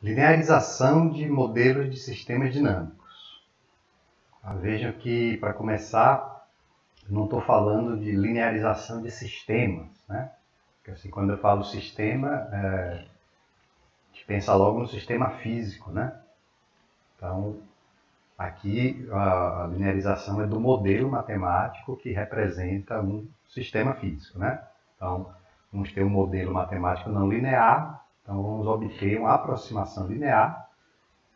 Linearização de modelos de sistemas dinâmicos. Vejam que, para começar, não estou falando de linearização de sistemas, né? Porque, assim, quando eu falo sistema, a gente pensa logo no sistema físico, né? Então, aqui a linearização é do modelo matemático que representa um sistema físico, né? Então, vamos ter um modelo matemático não linear, então vamos obter uma aproximação linear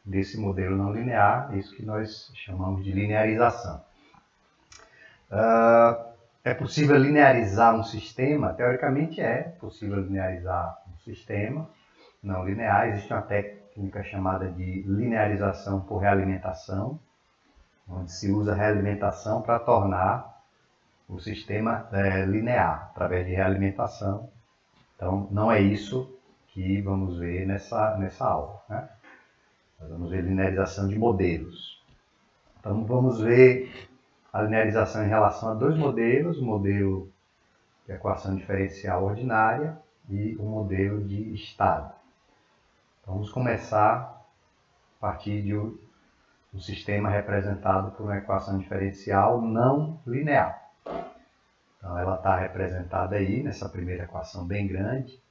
desse modelo não linear, isso que nós chamamos de linearização. É possível linearizar um sistema? Teoricamente é possível linearizar um sistema não linear. Existe uma técnica chamada de linearização por realimentação, onde se usa realimentação para tornar o sistema linear, através de realimentação. Então, não é isso que vamos ver nessa aula, né? Nós vamos ver linearização de modelos. Então, vamos ver a linearização em relação a dois modelos, o modelo de equação diferencial ordinária e o modelo de estado. Então, vamos começar a partir de um sistema representado por uma equação diferencial não linear. Então, ela está representada aí nessa primeira equação bem grande.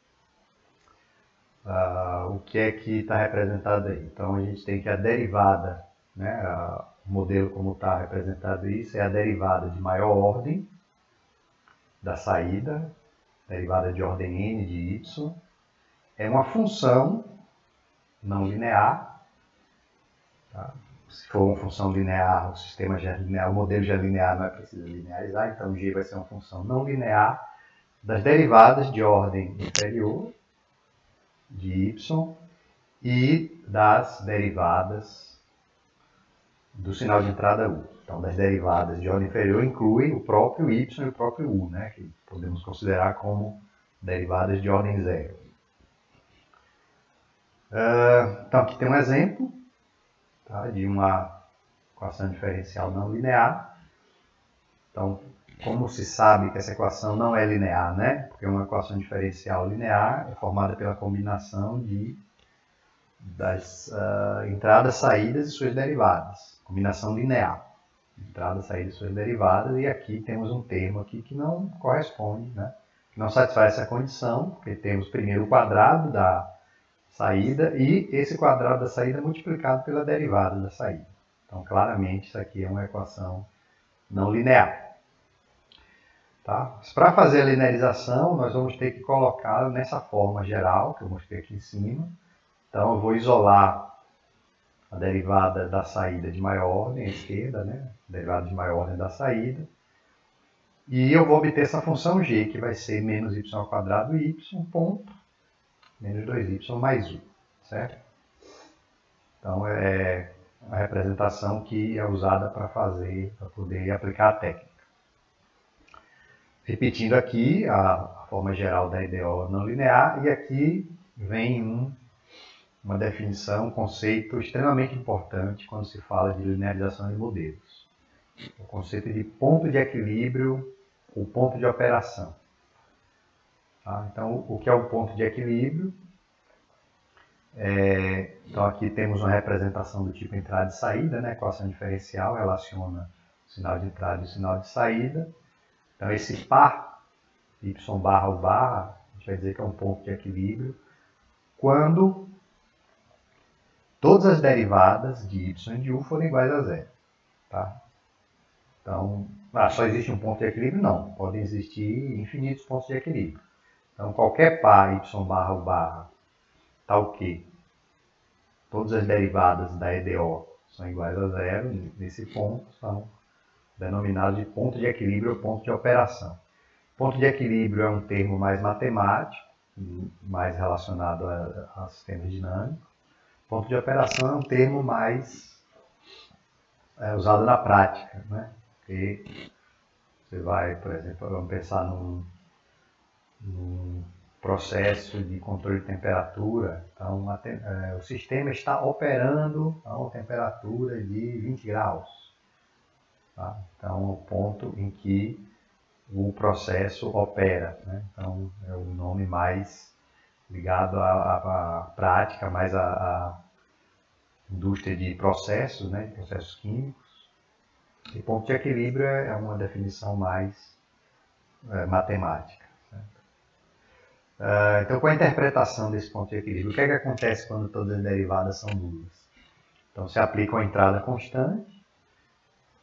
O que é que está representado aí? Então, a gente tem que a derivada, né, o modelo como está representado isso, é a derivada de maior ordem da saída, derivada de ordem n de y, é uma função não linear. Tá? Se for uma função linear, o sistema já é linear, o modelo já é linear, não é preciso linearizar, então g vai ser uma função não linear das derivadas de ordem inferior de y e das derivadas do sinal de entrada u. Então, das derivadas de ordem inferior inclui o próprio y e o próprio u, né, que podemos considerar como derivadas de ordem zero. Então, aqui tem um exemplo, tá, de uma equação diferencial não linear. Então, como se sabe que essa equação não é linear, né? Porque uma equação diferencial linear é formada pela combinação das entradas, saídas e suas derivadas. Combinação linear. Entrada, saída e suas derivadas. E aqui temos um termo aqui que não corresponde, né? Que não satisfaz essa condição, porque temos primeiro o quadrado da saída e esse quadrado da saída multiplicado pela derivada da saída. Então, claramente, isso aqui é uma equação não linear. Tá? Para fazer a linearização, nós vamos ter que colocar nessa forma geral, que eu mostrei aqui em cima. Então, eu vou isolar a derivada da saída de maior ordem, à esquerda, né? Derivada de maior ordem da saída. E eu vou obter essa função g, que vai ser menos y ao quadrado y, ponto, menos 2y mais 1, certo? Então, é a representação que é usada para poder aplicar a técnica. Repetindo aqui a forma geral da IDO não linear, e aqui vem uma definição, um conceito extremamente importante quando se fala de linearização de modelos. O conceito de ponto de equilíbrio ou ponto de operação. Tá? Então, o que é o ponto de equilíbrio? Então, aqui temos uma representação do tipo entrada e saída, né? A equação diferencial relaciona o sinal de entrada e o sinal de saída. Então, esse par, y barra ou barra, a gente vai dizer que é um ponto de equilíbrio, quando todas as derivadas de y e de u forem iguais a zero. Tá? Então, só existe um ponto de equilíbrio? Não. Podem existir infinitos pontos de equilíbrio. Então, qualquer par y barra ou barra, tal que todas as derivadas da EDO são iguais a zero, nesse ponto são denominados de ponto de equilíbrio ou ponto de operação. Ponto de equilíbrio é um termo mais matemático, mais relacionado a sistemas dinâmicos. Ponto de operação é um termo mais usado na prática, né? Porque você vai, por exemplo, vamos pensar num processo de controle de temperatura. Então, o sistema está operando a uma temperatura de 20 graus. Tá? Então, é o ponto em que o processo opera, né? Então, é o nome mais ligado à prática, mais à indústria de processos, né, de processos químicos. E ponto de equilíbrio é uma definição mais matemática. Então, com a interpretação desse ponto de equilíbrio, o que é que acontece quando todas as derivadas são nulas? Então, se aplica uma entrada constante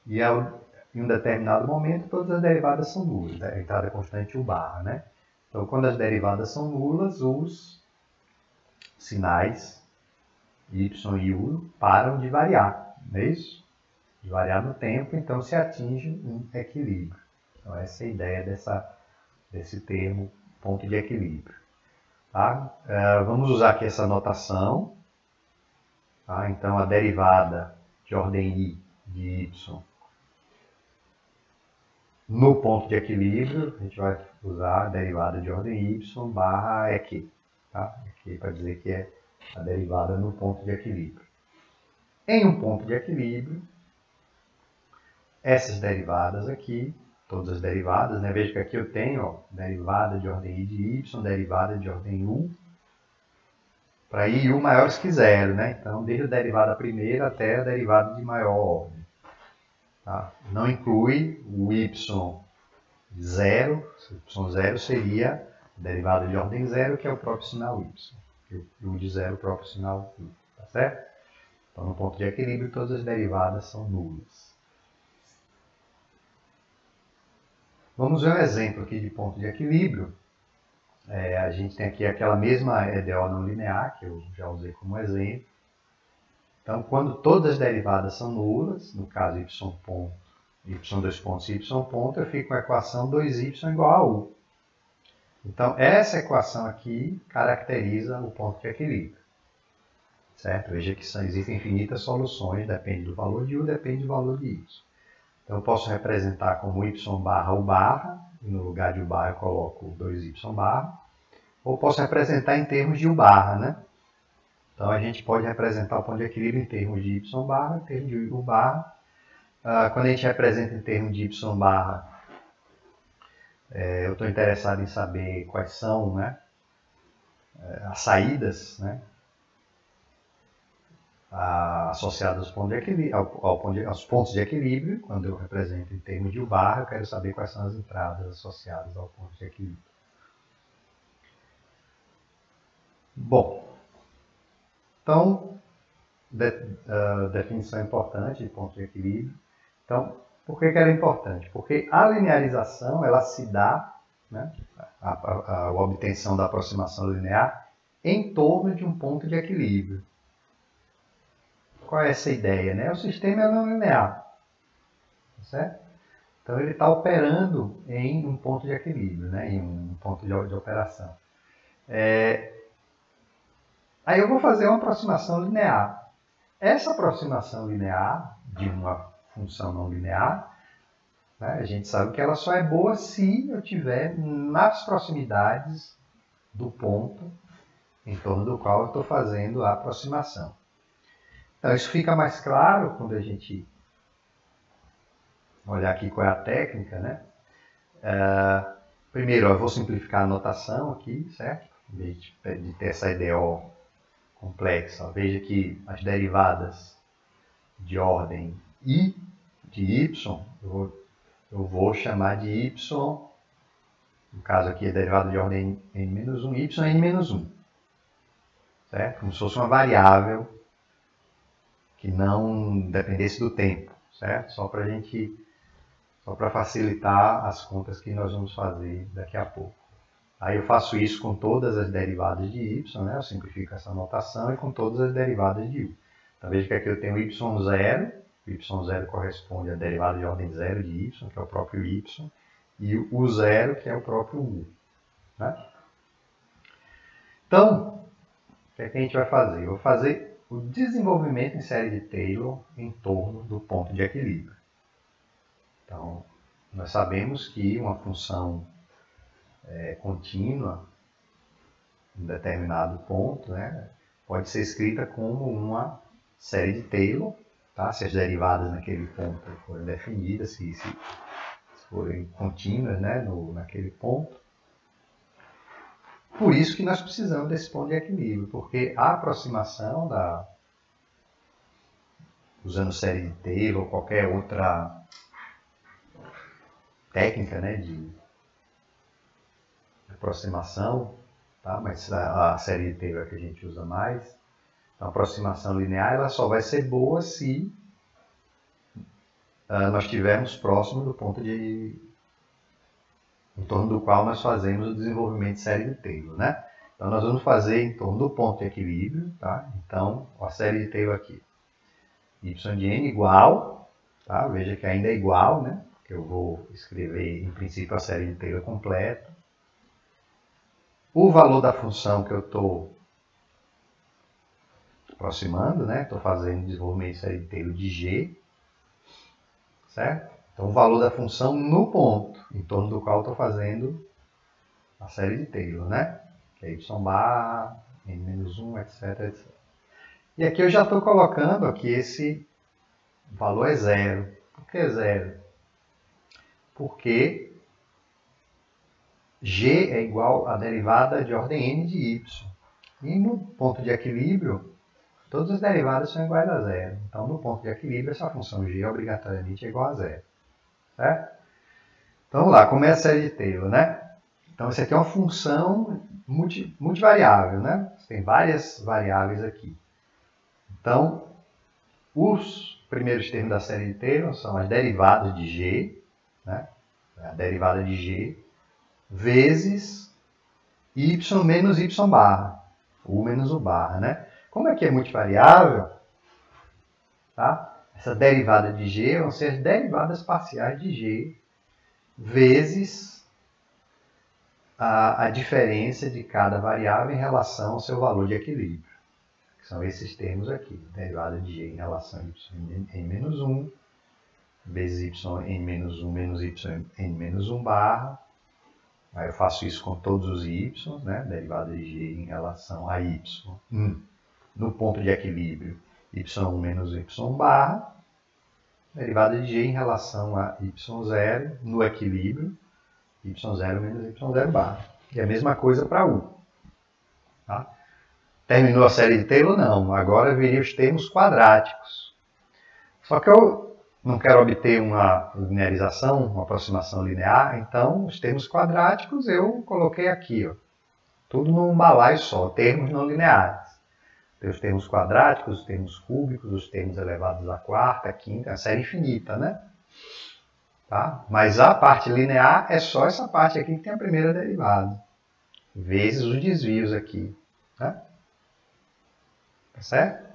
e em um determinado momento todas as derivadas são nulas, né? A entrada constante U barra, né? Então, quando as derivadas são nulas, os sinais y e u param de variar, não é isso? De variar no tempo, então se atinge um equilíbrio. Então, essa é a ideia desse termo, ponto de equilíbrio. Tá? Vamos usar aqui essa notação. Tá? Então, a derivada de ordem i de y no ponto de equilíbrio, a gente vai usar a derivada de ordem y barra EQ. Tá? EQ para dizer que é a derivada no ponto de equilíbrio. Em um ponto de equilíbrio, essas derivadas aqui, todas as derivadas, né? Veja que aqui eu tenho derivada de ordem i de y, derivada de ordem u, para i e u maiores que zero, né? Então, desde a derivada primeira até a derivada de maior ordem. Tá? Não inclui o y zero, y0 seria a derivada de ordem zero, que é o próprio sinal y. E o de zero, o próprio sinal u. Tá certo? Então, no ponto de equilíbrio, todas as derivadas são nulas. Vamos ver um exemplo aqui de ponto de equilíbrio. A gente tem aqui aquela mesma EDO não linear, que eu já usei como exemplo. Então, quando todas as derivadas são nulas, no caso y ponto, y2 pontos e y ponto, eu fico com a equação 2y igual a u. Então, essa equação aqui caracteriza o ponto de equilíbrio. Certo? Veja que existem infinitas soluções, depende do valor de u, depende do valor de y. Então, eu posso representar como y barra u barra, e no lugar de u barra eu coloco 2y barra, ou posso representar em termos de u barra, né? Então, a gente pode representar o ponto de equilíbrio em termos de y barra, em termos de u barra. Quando a gente representa em termos de y barra, eu estou interessado em saber quais são, né, as saídas, né, associadas aos pontos de equilíbrio. Quando eu represento em termos de u barra, eu quero saber quais são as entradas associadas ao ponto de equilíbrio. Bom, então, definição importante de ponto de equilíbrio. Então, por que ela é importante? Porque a linearização ela se dá, né, a obtenção da aproximação linear em torno de um ponto de equilíbrio. Qual é essa ideia? Né? O sistema é não linear. Certo? Então, ele está operando em um ponto de equilíbrio, né? Em um ponto de operação. Aí eu vou fazer uma aproximação linear. Essa aproximação linear de uma função não linear, né, a gente sabe que ela só é boa se eu tiver nas proximidades do ponto em torno do qual eu estou fazendo a aproximação. Então, isso fica mais claro quando a gente olhar aqui qual é a técnica, né? Primeiro, eu vou simplificar a notação aqui, certo? Em vez de ter essa EDO complexa, veja que as derivadas de ordem i de y, eu vou chamar de y, no caso aqui é derivada de ordem n-1, y n-1. Certo? Como se fosse uma variável que não dependesse do tempo, certo? Só para facilitar as contas que nós vamos fazer daqui a pouco. Aí eu faço isso com todas as derivadas de y, né? Eu simplifico essa notação, e com todas as derivadas de u. Então veja que aqui eu tenho y0, o y0 corresponde à derivada de ordem 0 de y, que é o próprio y, e o u0, que é o próprio u. Né? Então, o que é que a gente vai fazer? Eu vou fazer o desenvolvimento em série de Taylor em torno do ponto de equilíbrio. Então, nós sabemos que uma função contínua em determinado ponto, né, pode ser escrita como uma série de Taylor, tá? Se as derivadas naquele ponto forem definidas, se forem contínuas, né, naquele ponto. por isso que nós precisamos desse ponto de equilíbrio, porque a aproximação usando série de Taylor ou qualquer outra técnica, né, de aproximação, tá? Mas a série de Taylor é a que a gente usa mais. Então, a aproximação linear ela só vai ser boa se nós estivermos próximo do ponto em torno do qual nós fazemos o desenvolvimento de série de Taylor, né? Então, nós vamos fazer em torno do ponto de equilíbrio, tá? Então, a série de Taylor aqui, y de n igual, tá? Veja que ainda é igual, né? Porque eu vou escrever, em princípio, a série de Taylor completa. O valor da função que eu estou aproximando, né? Estou fazendo desenvolvimento de série de Taylor de g, certo? Então, o valor da função no ponto, em torno do qual estou fazendo a série de Taylor, né? Que é y bar, n-1, etc, etc. E aqui eu já estou colocando aqui esse valor é zero. Por que zero? Porque g é igual à derivada de ordem n de y. E no ponto de equilíbrio, todas as derivadas são iguais a zero. Então, no ponto de equilíbrio, essa função g obrigatoriamente é igual a zero. Certo? Então, vamos lá, como é a série de Taylor, né? Então, essa aqui é uma função multivariável, né? Tem várias variáveis aqui. Então, os primeiros termos da série de Taylor são as derivadas de g, né? A derivada de g, vezes y menos y barra, u menos u barra, né? Como aqui é multivariável, tá? Essa derivada de g vão ser as derivadas parciais de g vezes a diferença de cada variável em relação ao seu valor de equilíbrio. Que são esses termos aqui. Derivada de g em relação a y n menos 1, vezes y n menos 1 menos y n menos 1 barra. Aí eu faço isso com todos os y, né? Derivada de g em relação a y. No ponto de equilíbrio, y1 menos y1 barra. Derivada de g em relação a y0 no equilíbrio, y0 menos y0 barra. E a mesma coisa para u. Tá? Terminou a série de Taylor? Não. Agora viria os termos quadráticos. Só que eu não quero obter uma linearização, uma aproximação linear, então os termos quadráticos eu coloquei aqui, ó, tudo num balaio só, termos não lineares. Tem os termos quadráticos, os termos cúbicos, os termos elevados à quarta, à quinta, a série infinita, né? Tá? Mas a parte linear é só essa parte aqui que tem a primeira derivada, vezes os desvios aqui, né? Tá certo?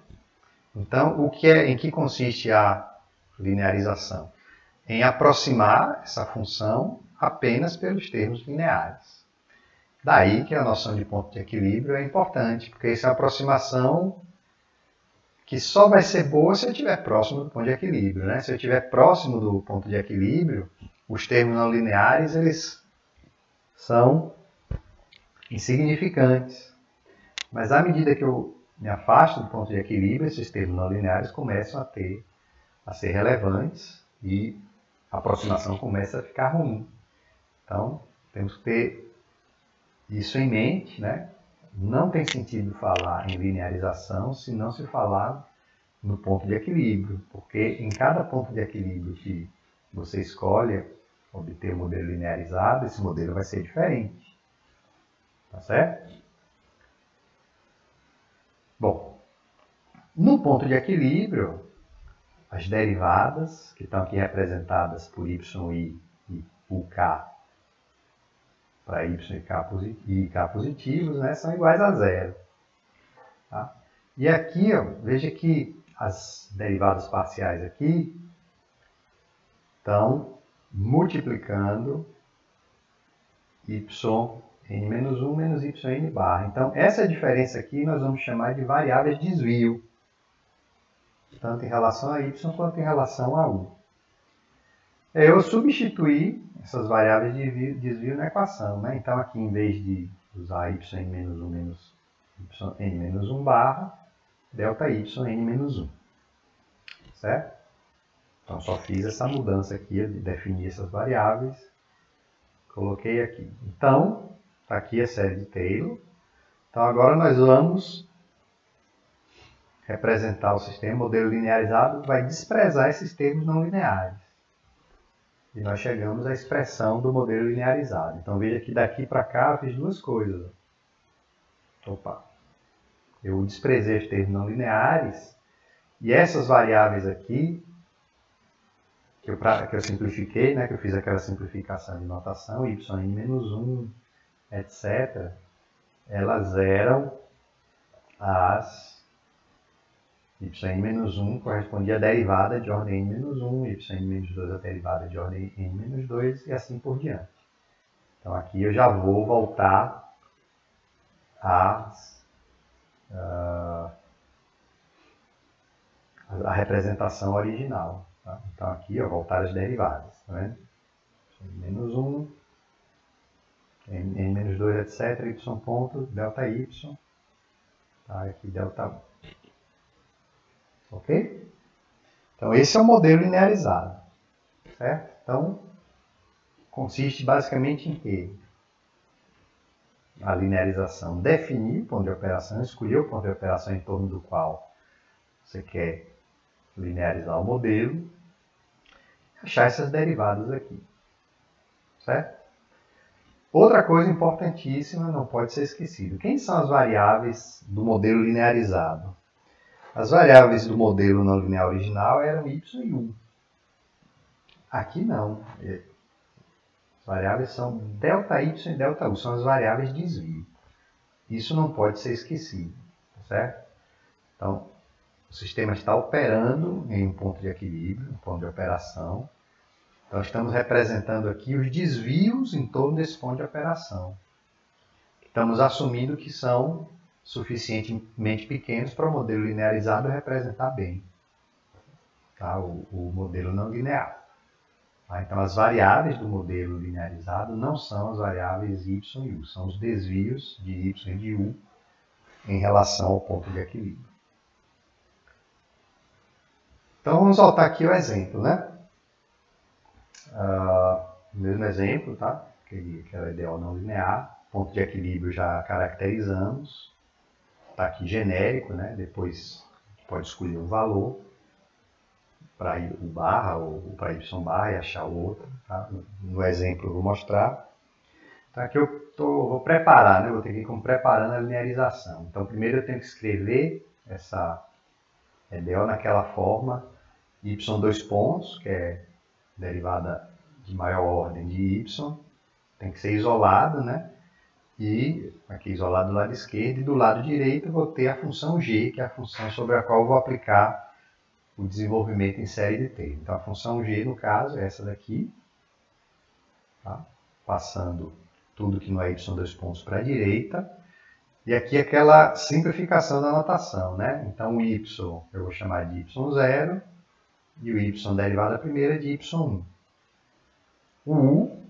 Então, em que consiste a linearização? Em aproximar essa função apenas pelos termos lineares. Daí que a noção de ponto de equilíbrio é importante, porque essa é uma aproximação que só vai ser boa se eu estiver próximo do ponto de equilíbrio, né? Se eu estiver próximo do ponto de equilíbrio, os termos não lineares eles são insignificantes. Mas à medida que eu me afasto do ponto de equilíbrio, esses termos não lineares começam a ser relevantes e a aproximação começa a ficar ruim. Então, temos que ter isso em mente, né? Não tem sentido falar em linearização se não se falar no ponto de equilíbrio, porque em cada ponto de equilíbrio que você escolhe obter um modelo linearizado, esse modelo vai ser diferente. Tá certo? Bom, no ponto de equilíbrio, as derivadas, que estão aqui representadas por y e uk, para y e k positivos, né, são iguais a zero. Tá? E aqui, ó, veja que as derivadas parciais aqui estão multiplicando yn menos 1 menos yn barra. Então, essa diferença aqui nós vamos chamar de variáveis de desvio, tanto em relação a y quanto em relação a u. Eu substituí essas variáveis de desvio na equação, né? Então, aqui, em vez de usar yn menos 1 menos yn menos 1 barra, delta y n menos 1. Certo? Então, só fiz essa mudança aqui de definir essas variáveis. Coloquei aqui. Então, Está aqui a série de Taylor. Então agora nós vamos representar o sistema. O modelo linearizado vai desprezar esses termos não lineares. E nós chegamos à expressão do modelo linearizado. Então veja que daqui para cá eu fiz duas coisas. Opa! Eu desprezei os termos não lineares e essas variáveis aqui, que eu simplifiquei, né, que eu fiz aquela simplificação de notação, yn-1, etc., elas eram as yn-1 correspondia à derivada de ordem n-1, yn-2 a derivada de ordem n-2 e assim por diante. Então aqui eu já vou voltar a representação original. Tá? Então aqui eu vou voltar as derivadas. Tá vendo? n-1, n-2, etc., y ponto, delta y, tá? Aqui delta 1. Ok? Então esse é o modelo linearizado. Certo? Então consiste basicamente em quê? A linearização definir o ponto de operação, escolher o ponto de operação em torno do qual você quer linearizar o modelo e achar essas derivadas aqui. Certo? Outra coisa importantíssima, não pode ser esquecido. Quem são as variáveis do modelo linearizado? As variáveis do modelo não linear original eram y e u. Aqui não. As variáveis são ΔY e ΔU, são as variáveis de desvio. Isso não pode ser esquecido, certo? Então, o sistema está operando em um ponto de equilíbrio, um ponto de operação. Então, estamos representando aqui os desvios em torno desse ponto de operação. Estamos assumindo que são suficientemente pequenos para o modelo linearizado representar bem, tá? O modelo não linear. Então, as variáveis do modelo linearizado não são as variáveis y e u, são os desvios de y e de u em relação ao ponto de equilíbrio. Então, vamos voltar aqui ao exemplo, né? O mesmo exemplo, tá? Que era ideal não linear, ponto de equilíbrio já caracterizamos, está aqui genérico, né? Depois pode escolher um valor para o barra ou para y barra e achar o outro. Tá? No exemplo eu vou mostrar. Então aqui eu vou preparar, né? Vou ter que ir como preparando a linearização. Então primeiro eu tenho que escrever essa EDO naquela forma y dois pontos, que é derivada de maior ordem de y, tem que ser isolado, né? E aqui isolado do lado esquerdo, e do lado direito eu vou ter a função g, que é a função sobre a qual eu vou aplicar o desenvolvimento em série de Taylor. Então a função g, no caso, é essa daqui, tá? Passando tudo que não é y dois pontos para a direita, e aqui aquela simplificação da notação, né? Então o y eu vou chamar de y0, e o y derivada primeira de y1. O u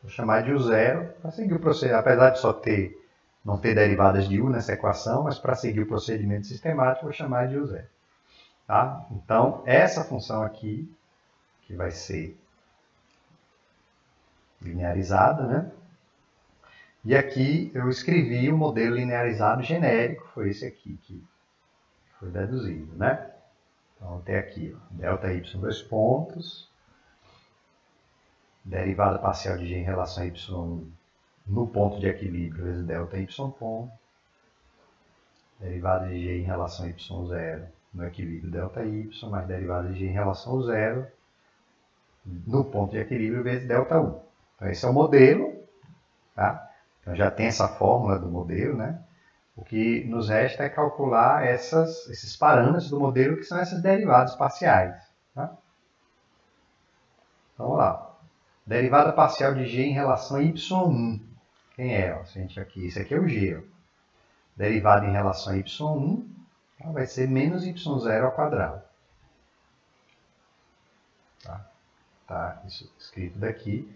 vou chamar de u0 para seguir o procedimento, apesar de não ter derivadas de u nessa equação, mas para seguir o procedimento sistemático vou chamar de u0. Tá? Então, essa função aqui, que vai ser linearizada, né? E aqui eu escrevi o modelo linearizado genérico, foi esse aqui que foi deduzido, né? Então, tem aqui, ó, delta y dois pontos, derivada parcial de g em relação a y1 no ponto de equilíbrio vezes delta y ponto, derivada de g em relação a y0 no equilíbrio ΔY, mais derivada de g em relação ao zero no ponto de equilíbrio vezes ΔU. Então esse é o modelo, tá? Então já tem essa fórmula do modelo, né? O que nos resta é calcular esses parâmetros do modelo, que são essas derivadas parciais. Tá? Então vamos lá. Derivada parcial de g em relação a y1. Quem é? Ó, gente aqui. Esse aqui é o g. Ó. Derivada em relação a y1 vai ser menos y0 ao quadrado. Tá isso escrito daqui.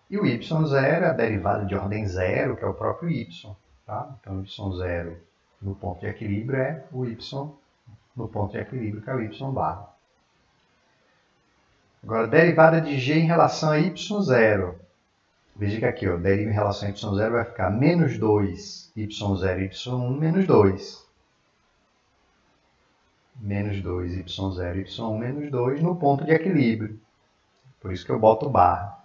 E o y0 é a derivada de ordem zero, que é o próprio y. Tá? Então, y0 no ponto de equilíbrio é o y no ponto de equilíbrio, que é o y barra. Agora, derivada de g em relação a y0. veja que aqui, ó, deriva em relação a y0 vai ficar menos 2, y0, y1, menos 2. Menos 2, y0, y1, menos 2 no ponto de equilíbrio. Por isso que eu boto barra.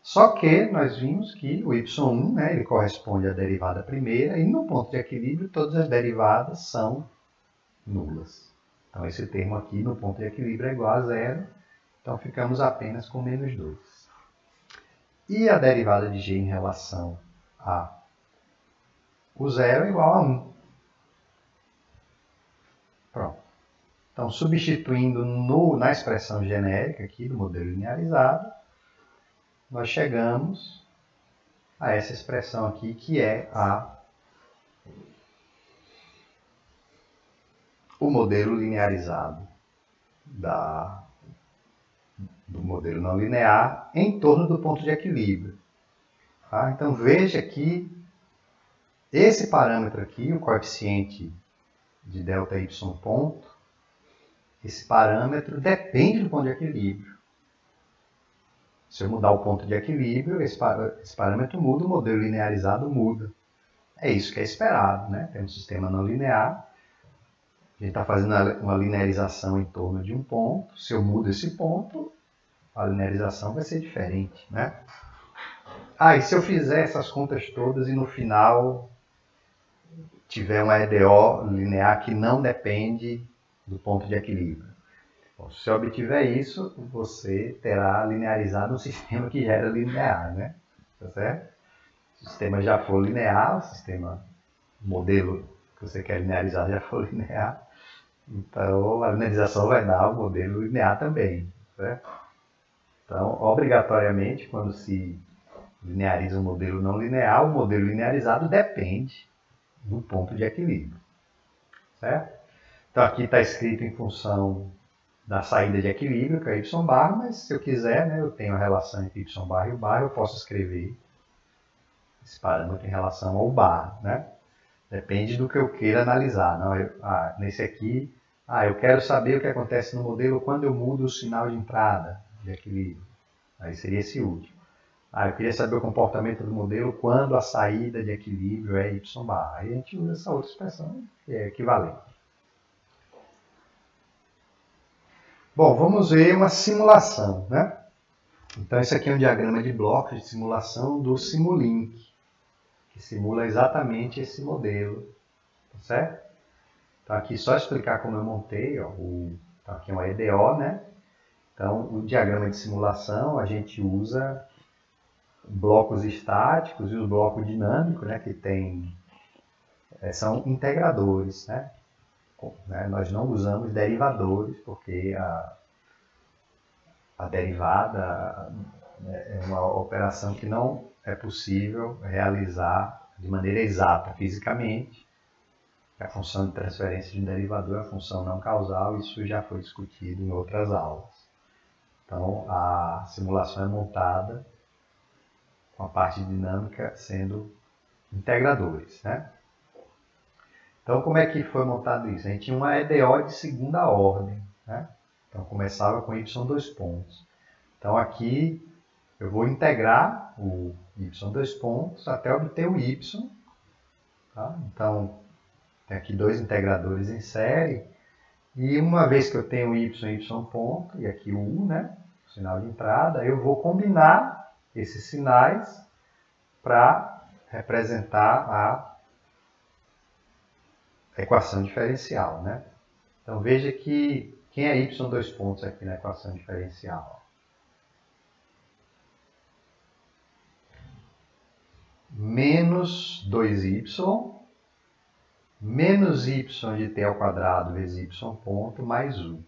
Só que nós vimos que o y1, né, ele corresponde à derivada primeira, e no ponto de equilíbrio todas as derivadas são nulas. Então esse termo aqui no ponto de equilíbrio é igual a zero, então ficamos apenas com menos 2. E a derivada de g em relação a o zero é igual a 1. Pronto. Então, substituindo na expressão genérica aqui do modelo linearizado, nós chegamos a essa expressão aqui, que é o modelo linearizado do modelo não linear em torno do ponto de equilíbrio. Tá? Então, veja que esse parâmetro aqui, o coeficiente de ΔY ponto, esse parâmetro depende do ponto de equilíbrio. Se eu mudar o ponto de equilíbrio, esse parâmetro muda, o modelo linearizado muda. É isso que é esperado, né? Tem um sistema não linear, a gente está fazendo uma linearização em torno de um ponto. Se eu mudo esse ponto, a linearização vai ser diferente, né? E se eu fizer essas contas todas e no final tiver uma EDO linear que não depende do ponto de equilíbrio? Bom, se você obtiver isso, você terá linearizado um sistema que já era linear, né? Tá certo? Se o sistema já for linear, o modelo que você quer linearizar já for linear, então a linearização vai dar o modelo linear também, certo? Então, obrigatoriamente, quando se lineariza um modelo não linear, o modelo linearizado depende do ponto de equilíbrio, certo? Então aqui está escrito em função da saída de equilíbrio, que é y bar, mas se eu quiser, né, eu tenho a relação entre y bar e o bar, eu posso escrever esse parâmetro em relação ao bar, né? Depende do que eu queira analisar. Não, nesse aqui, eu quero saber o que acontece no modelo quando eu mudo o sinal de entrada de equilíbrio. Aí seria esse último. Eu queria saber o comportamento do modelo quando a saída de equilíbrio é y bar. Aí a gente usa essa outra expressão, que é equivalente. Bom, vamos ver uma simulação, né? Então, esse aqui é um diagrama de blocos de simulação do Simulink, que simula exatamente esse modelo, tá certo? Então, aqui só explicar como eu montei, ó, então aqui é uma EDO, né? Então, o diagrama de simulação, a gente usa blocos estáticos e o bloco dinâmico, né, que são integradores, né? Nós não usamos derivadores, porque a derivada é uma operação que não é possível realizar de maneira exata fisicamente. A função de transferência de um derivador é a função não causal, isso já foi discutido em outras aulas. Então, a simulação é montada com a parte dinâmica sendo integradores, né? Então, como é que foi montado isso? A gente tinha uma EDO de segunda ordem, né? Então, começava com y dois pontos. Então, aqui eu vou integrar o y dois pontos até obter o y. Tá? Então, tem aqui dois integradores em série. E uma vez que eu tenho y e y ponto, e aqui o u, né? O sinal de entrada, eu vou combinar esses sinais para representar a equação diferencial, né? Então veja que quem é y dois pontos aqui na equação diferencial? Menos 2y menos y de t ao quadrado vezes y ponto mais u.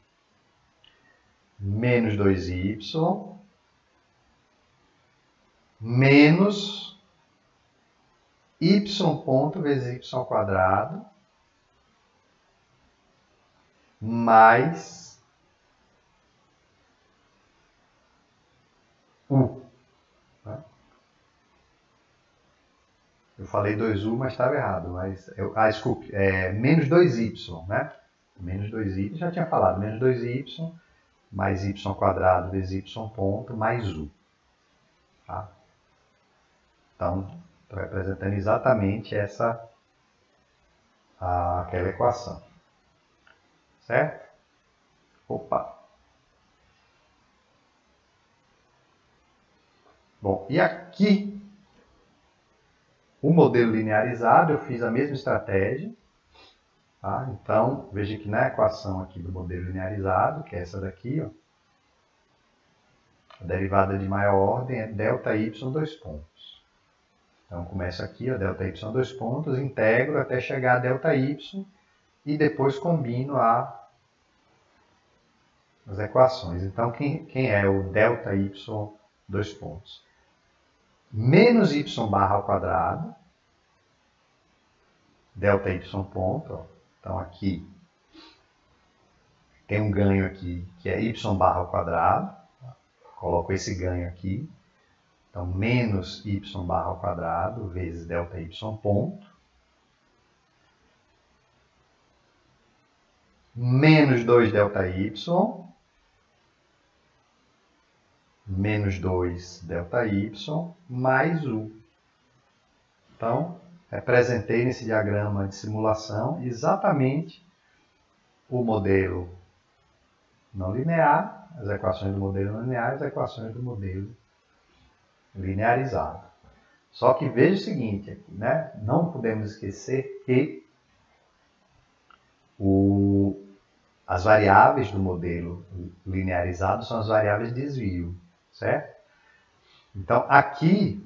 Menos 2y menos y ponto vezes y ao quadrado mais u. Eu falei 2u, mas estava errado. Desculpe, menos 2y, né? Menos 2y, já tinha falado, menos 2y mais y ao quadrado vezes y ponto mais u. Tá? Então, estou representando exatamente aquela equação. Certo? Opa! Bom, e aqui, o modelo linearizado, eu fiz a mesma estratégia. Tá? Então, veja que na equação aqui do modelo linearizado, que é essa daqui, ó, a derivada de maior ordem é ΔY 2 pontos. Então, começo aqui, ó, ΔY 2 pontos, integro até chegar a ΔY e depois combino as equações. Então, quem é o ΔY 2 pontos? Menos y barra ao quadrado, ΔY ponto, ó. Então, aqui tem um ganho aqui que é y barra ao quadrado. Coloco esse ganho aqui. Então, menos y barra ao quadrado vezes ΔY ponto. Menos 2 ΔY. Menos 2 ΔY mais U. Então, representei nesse diagrama de simulação exatamente o modelo não linear, as equações do modelo não linear e as equações do modelo linearizado. Só que veja o seguinte, aqui, né? Não podemos esquecer que as variáveis do modelo linearizado são as variáveis de desvio, certo? Então, aqui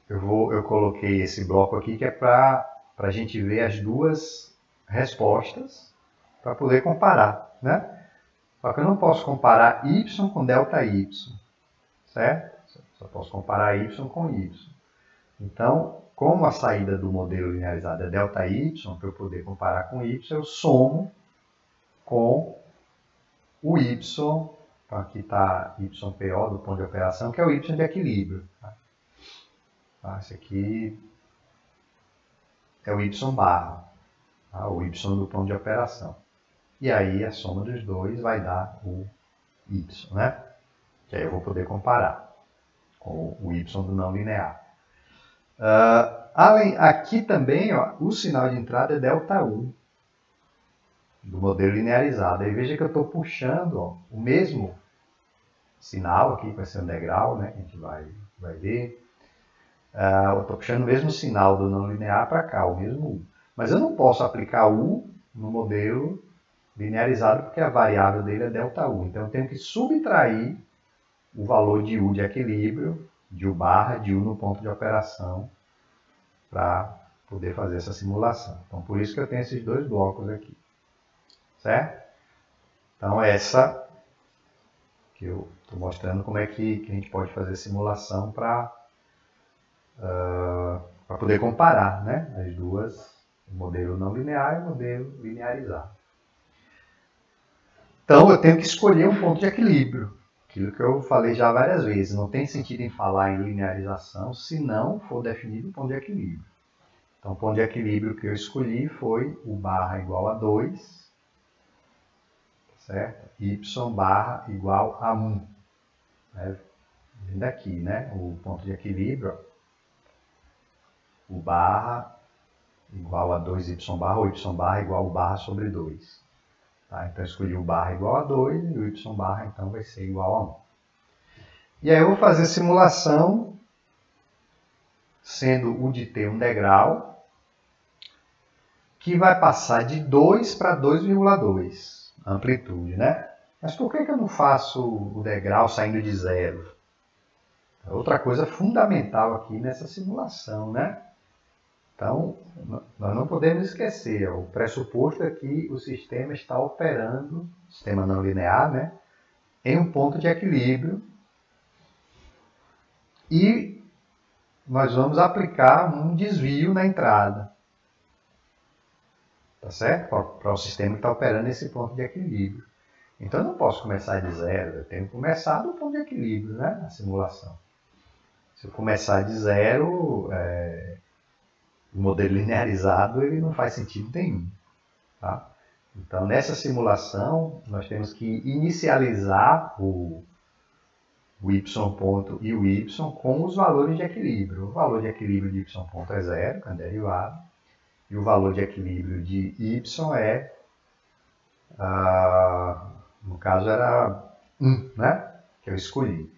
eu coloquei esse bloco aqui que é para a gente ver as duas respostas para poder comparar, né? Só que eu não posso comparar y com ΔY, certo? Só posso comparar y com y. Então, como a saída do modelo linearizado é ΔY, para eu poder comparar com y, eu somo com o y, então aqui está YPO do ponto de operação, que é o y de equilíbrio. Tá? Esse aqui é o y barra, tá? O y do ponto de operação. E aí a soma dos dois vai dar o y, né? Que aí eu vou poder comparar com o y do não linear. Aqui também, ó, o sinal de entrada é ΔU, do modelo linearizado. Aí veja que eu estou puxando, ó, o mesmo sinal aqui, que vai ser um degrau, né? Que a gente vai ver. Eu estou puxando o mesmo sinal do não linear para cá, o mesmo U. Mas eu não posso aplicar U no modelo linearizado porque a variável dele é ΔU. Então eu tenho que subtrair o valor de U de equilíbrio, de U barra, de U no ponto de operação, para poder fazer essa simulação. Então por isso que eu tenho esses dois blocos aqui. Certo? Então essa que eu estou mostrando como é que a gente pode fazer simulação para poder comparar, né, as duas, o modelo não linear e o modelo linearizado. Então, eu tenho que escolher um ponto de equilíbrio. Aquilo que eu falei já várias vezes. Não tem sentido em falar em linearização se não for definido o ponto de equilíbrio. Então, o ponto de equilíbrio que eu escolhi foi o barra igual a 2, certo? Y barra igual a 1. Vendo aqui, né? O ponto de equilíbrio, ó, o barra igual a 2y barra, ou y barra igual a barra sobre 2. Tá? Então, eu escolhi o barra igual a 2 e o y barra, então, vai ser igual a 1. E aí, eu vou fazer simulação, sendo o de t um degrau, que vai passar de 2 para 2,2, amplitude, né? Mas por que eu não faço o degrau saindo de 0? Outra coisa fundamental aqui nessa simulação, né? Então, nós não podemos esquecer, ó, o pressuposto é que o sistema está operando, sistema não linear, né, em um ponto de equilíbrio e nós vamos aplicar um desvio na entrada, tá certo? Para o sistema que está operando nesse ponto de equilíbrio. Então, eu não posso começar de 0, eu tenho que começar do ponto de equilíbrio, né, na simulação. Se eu começar de 0, o modelo linearizado ele não faz sentido nenhum. Tá? Então, nessa simulação, nós temos que inicializar o o y ponto e o y com os valores de equilíbrio. O valor de equilíbrio de y ponto é 0, que é a derivada, e o valor de equilíbrio de y é, no caso era 1, né? Que eu escolhi.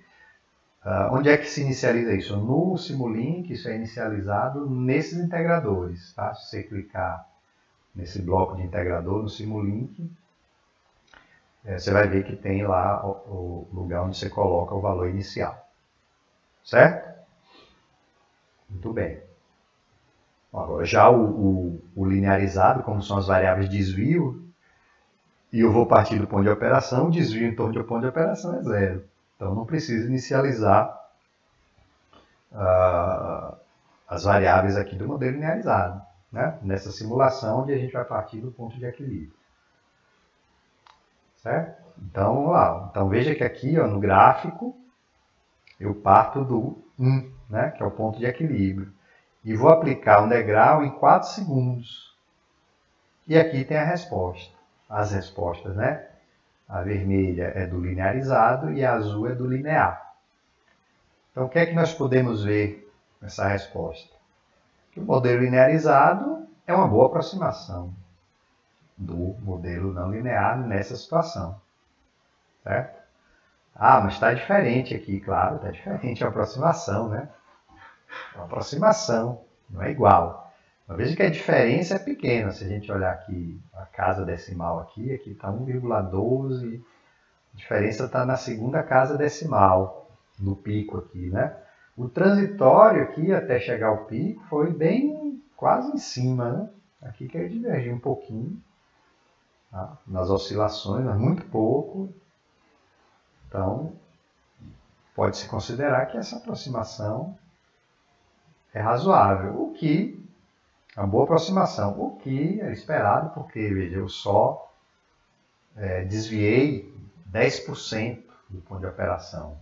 Onde é que se inicializa isso? No Simulink, isso é inicializado nesses integradores. Tá? Se você clicar nesse bloco de integrador no Simulink, você vai ver que tem lá o lugar onde você coloca o valor inicial. Certo? Muito bem. Agora, já o linearizado, como são as variáveis de desvio, e eu vou partir do ponto de operação, o desvio em torno do ponto de operação é 0. Então, não precisa inicializar as variáveis aqui do modelo linearizado, né? Nessa simulação onde a gente vai partir do ponto de equilíbrio. Certo? Então, vamos lá. Então, veja que aqui, ó, no gráfico, eu parto do 1, né? Que é o ponto de equilíbrio. E vou aplicar um degrau em 4 segundos. E aqui tem a resposta. As respostas, né? A vermelha é do linearizado e a azul é do linear. Então, o que é que nós podemos ver nessa resposta? Que o modelo linearizado é uma boa aproximação do modelo não linear nessa situação. Certo? Mas está diferente aqui, claro, está diferente a aproximação, né? É uma aproximação, não é igual. Mas veja que a diferença é pequena. Se a gente olhar aqui a casa decimal aqui está 1,12. A diferença está na segunda casa decimal, no pico aqui, né? O transitório aqui, até chegar ao pico, foi bem quase em cima, né? Aqui que ele divergiu um pouquinho, tá? Nas oscilações, mas muito pouco. Então, pode-se considerar que essa aproximação é razoável, o que é uma boa aproximação, o que é esperado, porque, veja, eu só desviei 10% do ponto de operação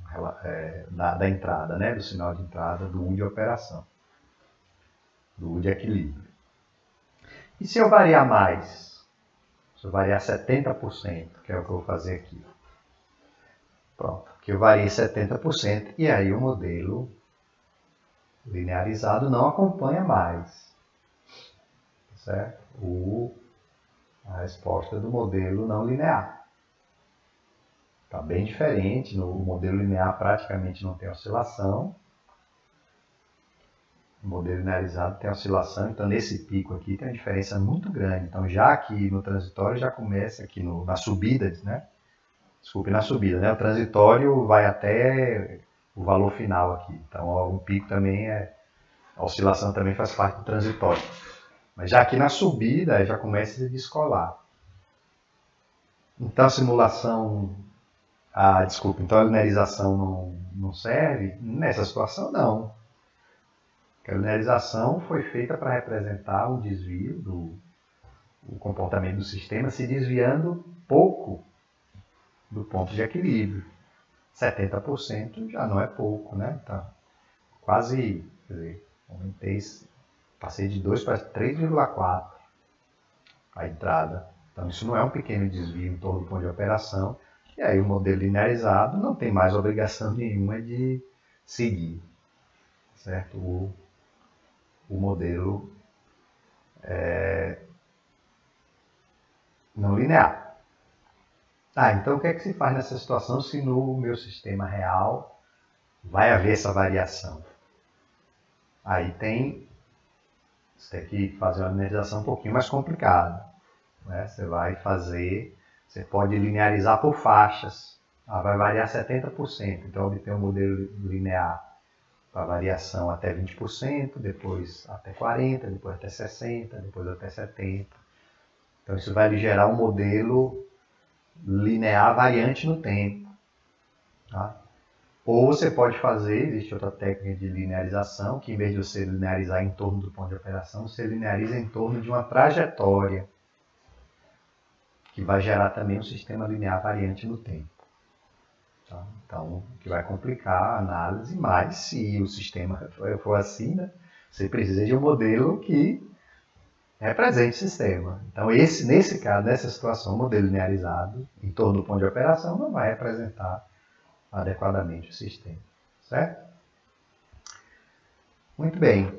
da entrada, né, do sinal de entrada do U de operação, do U de equilíbrio. E se eu variar mais? Se eu variar 70%, que é o que eu vou fazer aqui. Pronto, aqui eu variei 70% e aí o modelo linearizado não acompanha mais, certo? A resposta do modelo não linear. Está bem diferente, no modelo linear praticamente não tem oscilação. O modelo linearizado tem oscilação, então nesse pico aqui tem uma diferença muito grande. Então já aqui no transitório já começa aqui na subida, né? Desculpe, na subida, né? O transitório vai até o valor final aqui. Então o pico também a oscilação também faz parte do transitório. Mas já aqui na subida já começa a se descolar. Então a simulação, então a linearização não serve? Nessa situação não. Porque a linearização foi feita para representar um desvio do comportamento do sistema se desviando pouco do ponto de equilíbrio. 70% já não é pouco, né? Então, quase, quer dizer, passei de 2 para 3,4 a entrada. Então, isso não é um pequeno desvio em torno do ponto de operação. E aí o modelo linearizado não tem mais obrigação nenhuma de seguir, certo? O modelo não linear. Então o que é que se faz nessa situação se no meu sistema real vai haver essa variação? Aí você tem que fazer uma linearização um pouquinho mais complicada, né? Você pode linearizar por faixas. Vai variar 70%, então obter um modelo linear para variação até 20%, depois até 40%, depois até 60%, depois até 70%. Então isso vai lhe gerar um modelo linear variante no tempo. Tá? Ou você pode existe outra técnica de linearização, que em vez de você linearizar em torno do ponto de operação, você lineariza em torno de uma trajetória, que vai gerar também um sistema linear variante no tempo. Tá? Então, que vai complicar a análise, mas se o sistema for assim, né, você precisa de um modelo que represente o sistema. Então, nesse caso, nessa situação, o modelo linearizado em torno do ponto de operação não vai representar adequadamente o sistema, certo? Muito bem.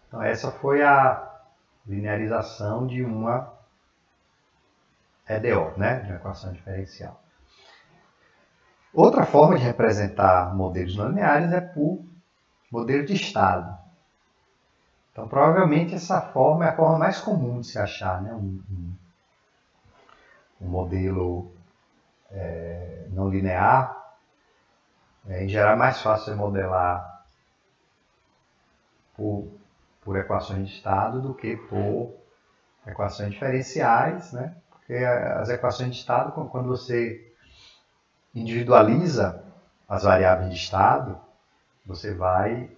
Então essa foi a linearização de uma EDO, né? De uma equação diferencial. Outra forma de representar modelos não lineares é por modelo de estado. Então provavelmente essa forma é a forma mais comum de se achar, né? Um modelo não linear. Em geral é mais fácil de modelar por equações de estado do que por equações diferenciais, né? Porque as equações de estado, quando você individualiza as variáveis de estado, você vai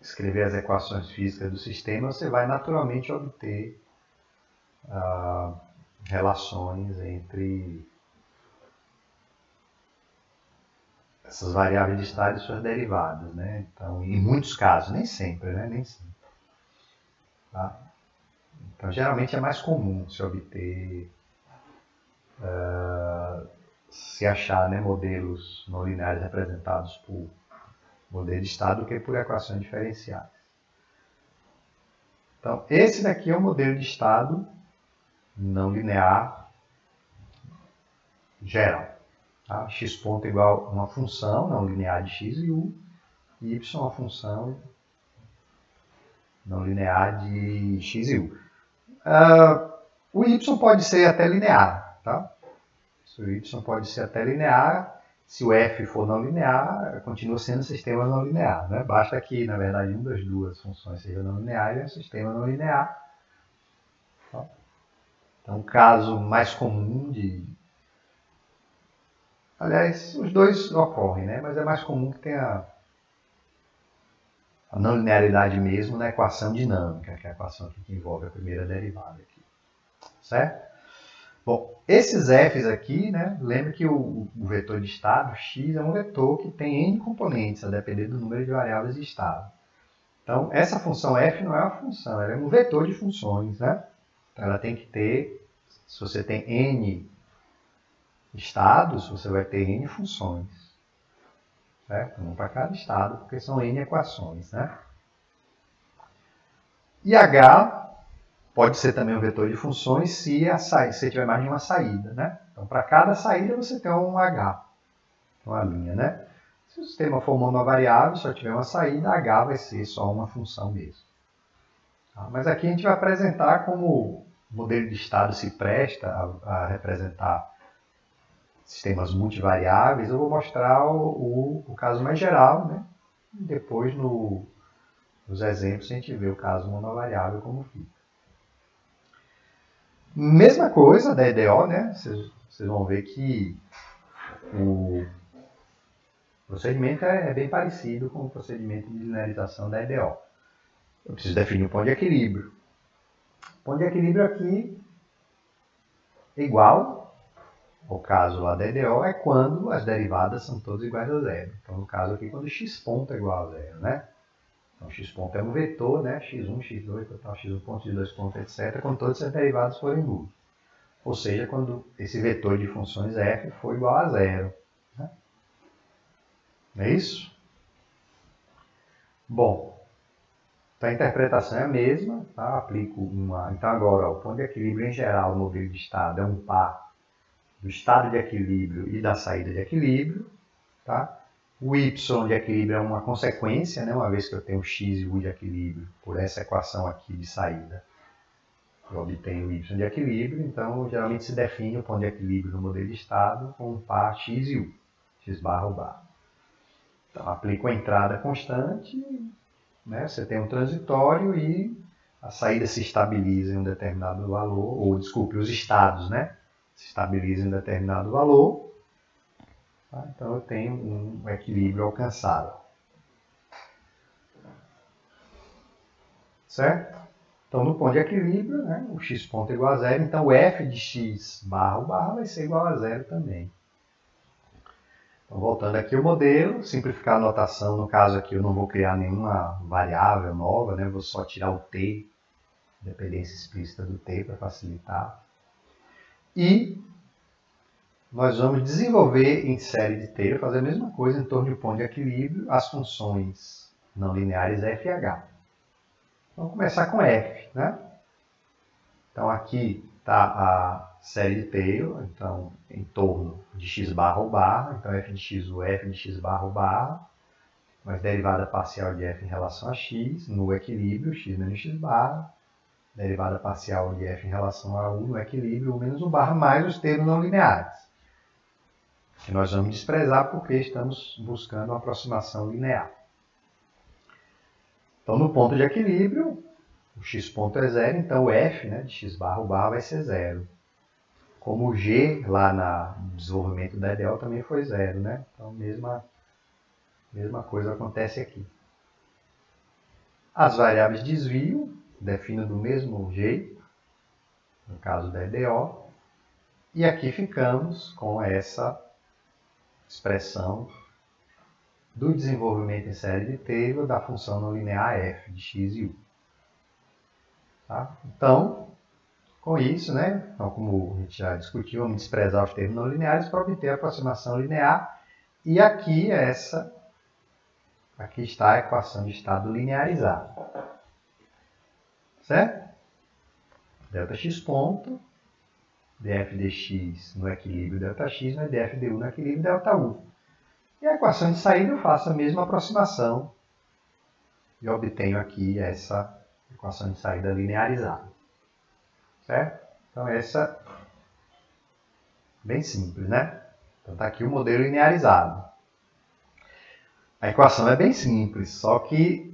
escrever as equações físicas do sistema, você vai naturalmente obter relações entre essas variáveis de estado e suas derivadas, né? Então, em muitos casos, nem sempre, né? Nem sempre. Tá? Então, geralmente é mais comum se obter, se achar, né, modelos não lineares representados por modelo de estado do que por equações diferenciais. Então, esse daqui é o modelo de estado não linear geral. Tá? X ponto igual a uma função não linear de x e u, e y é uma função não linear de x e u. O y pode ser até linear. Tá? O y pode ser até linear. Se o f for não linear, continua sendo um sistema não linear. Né? Basta que, na verdade, uma das duas funções seja não linear e é um sistema não linear. Tá? Então, o caso mais comum de... Aliás, os dois ocorrem, né? Mas é mais comum que tenha a não linearidade mesmo na equação dinâmica, que é a equação aqui que envolve a primeira derivada. Aqui. Certo? Bom, esses f's aqui, né? Lembra que o vetor de estado, x, é um vetor que tem n componentes, a depender do número de variáveis de estado. Então, essa função f não é uma função, ela é um vetor de funções, né? Então, ela tem que ter, se você tem n estados, você vai ter n funções. Certo? Um para cada estado, porque são n equações, né? E h pode ser também um vetor de funções se você tiver mais de uma saída, né? Então, para cada saída você tem um h, uma linha, né? Se o sistema for monovariável, só tiver uma saída, h vai ser só uma função mesmo. Tá? Mas aqui a gente vai apresentar como o modelo de estado se presta a representar sistemas multivariáveis. Eu vou mostrar o caso mais geral, né? E depois nos exemplos a gente vê o caso monovariável como fica. Mesma coisa da EDO, né? Vocês vão ver que o procedimento é bem parecido com o procedimento de linearização da EDO. Eu preciso definir o ponto de equilíbrio. O ponto de equilíbrio aqui é igual ao caso lá da EDO, é quando as derivadas são todas iguais a zero. Então, no caso aqui, quando x ponto é igual a zero, né? Então, x ponto é um vetor, né? x1, x2, total, x1 ponto, x2 ponto, etc. Quando todas as derivadas forem nulas. Ou seja, quando esse vetor de funções f for igual a zero. Né? Não é isso? Bom, então a interpretação é a mesma. Tá? Aplico uma... Então agora, o ponto de equilíbrio em geral no modelo de estado é um par do estado de equilíbrio e da saída de equilíbrio. Tá? O y de equilíbrio é uma consequência, né? Uma vez que eu tenho x e u de equilíbrio por essa equação aqui de saída. Eu obtenho o y de equilíbrio, então geralmente se define o ponto de equilíbrio no modelo de estado com um par x e u, x barra u barra. Então aplico a entrada constante, né? Você tem um transitório e a saída se estabiliza em um determinado valor, ou desculpe, os estados, né? Se estabilizam em um determinado valor. Tá? Então eu tenho um equilíbrio alcançado. Certo? Então, no ponto de equilíbrio, né, o x ponto é igual a zero, então o f de x barra u barra vai ser igual a zero também. Então, voltando aqui ao modelo, simplificar a notação, no caso aqui eu não vou criar nenhuma variável nova, né, vou só tirar o t, dependência explícita do t para facilitar. E nós vamos desenvolver em série de Taylor, fazer a mesma coisa em torno de um ponto de equilíbrio, as funções não lineares f e h. Vamos começar com f, né? Então aqui está a série de Taylor, então em torno de x barra ou barra, então f de x, o f de x barra ou barra, mas derivada parcial de f em relação a x, no equilíbrio, x menos x barra, derivada parcial de f em relação a u no equilíbrio, u menos u barra, mais os termos não lineares, que nós vamos desprezar porque estamos buscando uma aproximação linear. Então, no ponto de equilíbrio, o x ponto é zero, então o f, né, de x barra, o barra vai ser zero. Como o g, lá no desenvolvimento da EDL, também foi zero, né? Então, mesma coisa acontece aqui. As variáveis de desvio, defino do mesmo jeito, no caso da EDO, e aqui ficamos com essa expressão do desenvolvimento em série de Taylor da função não linear f de x e u. Tá? Então, com isso, né, então, como a gente já discutiu, vamos desprezar os termos não lineares para obter a aproximação linear. E aqui, aqui está a equação de estado linearizado. Certo? Δx ponto, df dx no equilíbrio Δx, né, df du no equilíbrio Δu. E a equação de saída eu faço a mesma aproximação e obtenho aqui essa equação de saída linearizada. Certo? Então essa bem simples, né? Então está aqui o modelo linearizado. A equação é bem simples, só que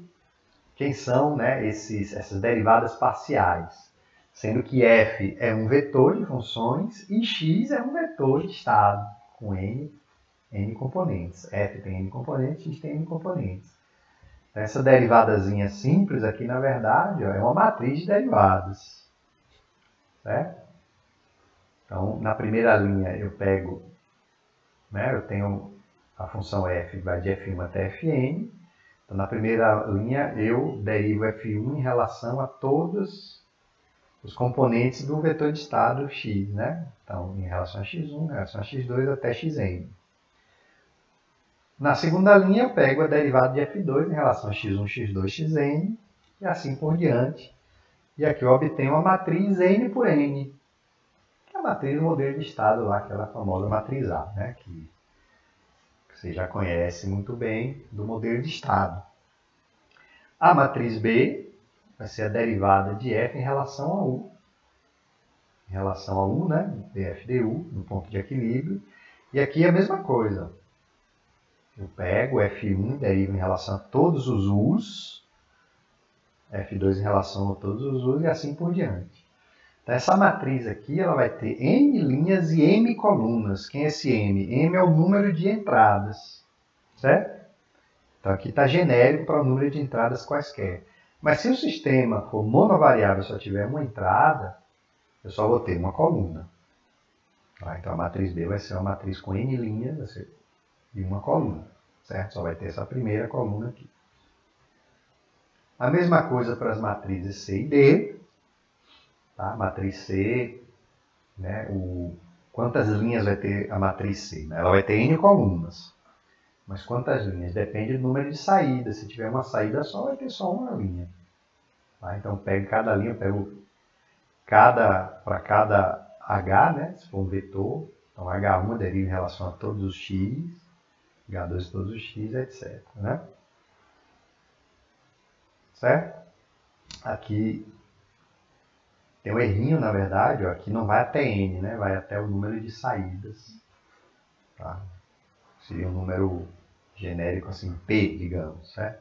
quem são, né, essas derivadas parciais? Sendo que f é um vetor de funções e x é um vetor de estado com n componentes. F tem n componentes, x tem n componentes. Essa derivadazinha simples aqui, na verdade, ó, é uma matriz de derivadas. Certo? Então, na primeira linha eu pego, né, eu tenho a função f vai de f1 até fn. Então, na primeira linha eu derivo f1 em relação a todos os componentes do vetor de estado x, né? Então, em relação a x1, em relação a x2 até xn. Na segunda linha eu pego a derivada de f2 em relação a x1, x2, xn e assim por diante. E aqui eu obtenho uma matriz n por n, que é a matriz do modelo de estado lá, aquela famosa matriz A, né? Que você já conhece muito bem do modelo de estado. A matriz B vai ser a derivada de f em relação a u. Em relação a u, né? df du, no ponto de equilíbrio. E aqui é a mesma coisa. Eu pego f1, derivo em relação a todos os u's, f2 em relação a todos os u's e assim por diante. Então, essa matriz aqui ela vai ter n linhas e m colunas. Quem é esse m? M é o número de entradas. Certo? Então, aqui está genérico para o número de entradas quaisquer. Mas se o sistema for monovariável e só tiver uma entrada, eu só vou ter uma coluna. Então, a matriz B vai ser uma matriz com n linhas, vai ser de uma coluna, certo? Só vai ter essa primeira coluna aqui. A mesma coisa para as matrizes C e D. Tá? Matriz C, né? Quantas linhas vai ter a matriz C? Ela vai ter n colunas. Mas quantas linhas? Depende do número de saídas. Se tiver uma saída só, vai ter só uma linha. Tá? Então, pego cada linha, pego para cada H, né? Se for um vetor. Então, H1 deriva em relação a todos os x. H2 todos os x, etc. Né? Certo? Aqui tem um errinho, na verdade, ó, aqui não vai até n, né? Vai até o número de saídas. Tá? Seria um número genérico assim, p, digamos, certo?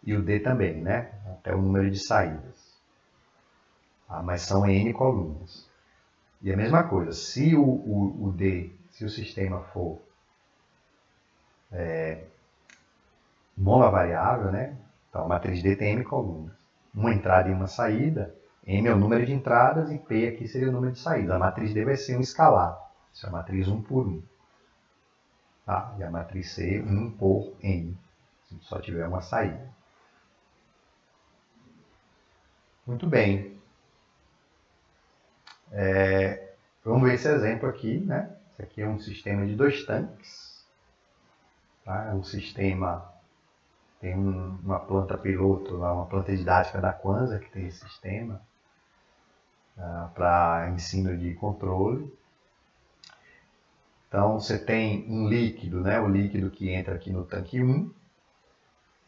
E o d também, né? Até o número de saídas. Tá? Mas são n colunas. E a mesma coisa, se o d, se o sistema for monovariável, né? Então, a matriz D tem m colunas. Uma entrada e uma saída. M é o número de entradas e P aqui seria o número de saídas. A matriz D vai ser um escalar. Isso é a matriz 1 por 1. Tá? E a matriz C, 1 por N. Se só tiver uma saída. Muito bem. Vamos ver esse exemplo aqui, né? Esse aqui é um sistema de 2 tanques. Tá? É um sistema, tem uma planta piloto, uma planta didática da Quanza que tem esse sistema para ensino de controle. Então você tem um líquido, né? O líquido que entra aqui no tanque 1.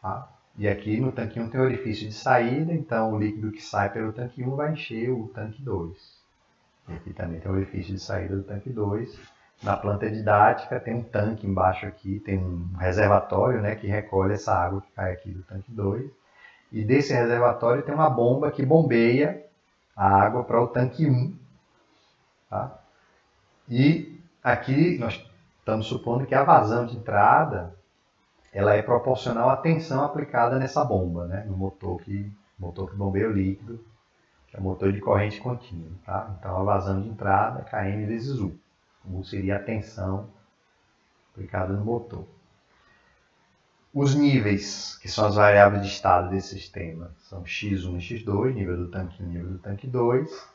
Tá? E aqui no tanque 1 tem o orifício de saída, então o líquido que sai pelo tanque 1 vai encher o tanque 2. E aqui também tem o orifício de saída do tanque 2. Na planta didática tem um tanque embaixo aqui, tem um reservatório, né, que recolhe essa água que cai aqui do tanque 2. E desse reservatório tem uma bomba que bombeia a água para o tanque 1. Tá? E aqui nós estamos supondo que a vazão de entrada ela é proporcional à tensão aplicada nessa bomba, né? No motor que bombeia o líquido, que é o motor de corrente contínua. Tá? Então a vazão de entrada é Km vezes U, como seria a tensão aplicada no motor. Os níveis, que são as variáveis de estado desse sistema, são x1 e x2, nível do tanque 1 e nível do tanque 2.